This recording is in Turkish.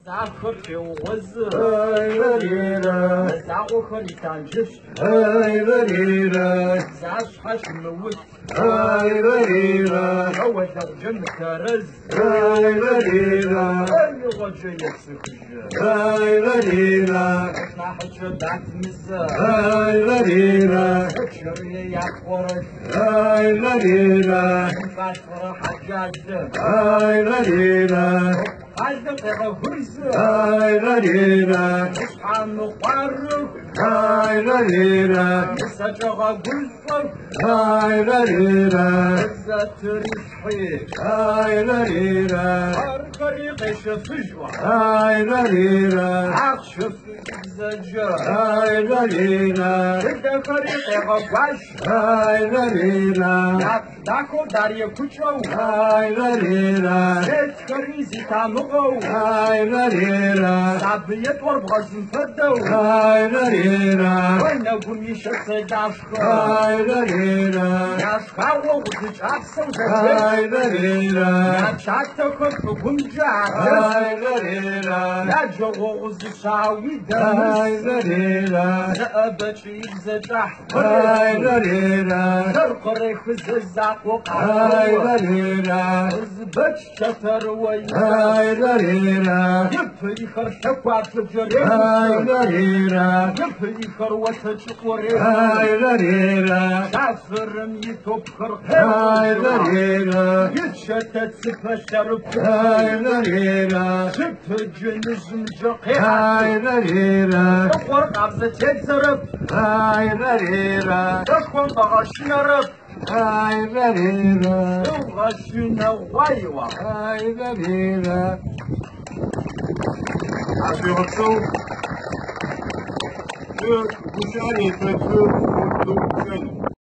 Zakhır oğuzı, Aylarira, zakhır itancış, aylarira, zaşhaş mıvıt, aylarira, havaşak cümkarız, aylarira, öyle hoca yaksıkıcı, aylarira, nahıcı batmızı, aylarira, uçurya yakvarış, aylarira, başvara haccacı, aylarira, halde kere hırzı, aylarira, İshanı varlık, aylarira, sacağa gülsün, aylarira, izzet-i rişhi, aylarira, arkari kışı fücva, aylarira, akşı füczacı, aylarira, Dekari ega baş, aylarira, dako darya kuçav, aylarira, Dekari zitamıgav, aylarira, Sabiyet var bğazın feddav, aylarira, Oyna gumi şetse daşka, aylarira, Daşka oğuzu çaksın zece, aylarira, Ya çakta köpü gunca, aylarira, Ya çok oğuzu şavi demir, aylarira, Zəbəçi zəcah, aylarira, Kırkırı kızı zakı aylarira, Özbeç çatır ve aylarira, Yıpı yıkar şefatı cöre, aylarira, Yıpı yıkar vata çıkları, aylarira, Şafırım yıkıp kırk aylarira, Yıçetet sıpeşerip, aylarira, Çıpı cünüzüm cöke, aylarira, Yıkor kabzı çetzirip, aylarira, Yıkor bağışınarıp, aylarira, Yıkışına vayva. aylarira. Affaire chaud. Je, vous savez,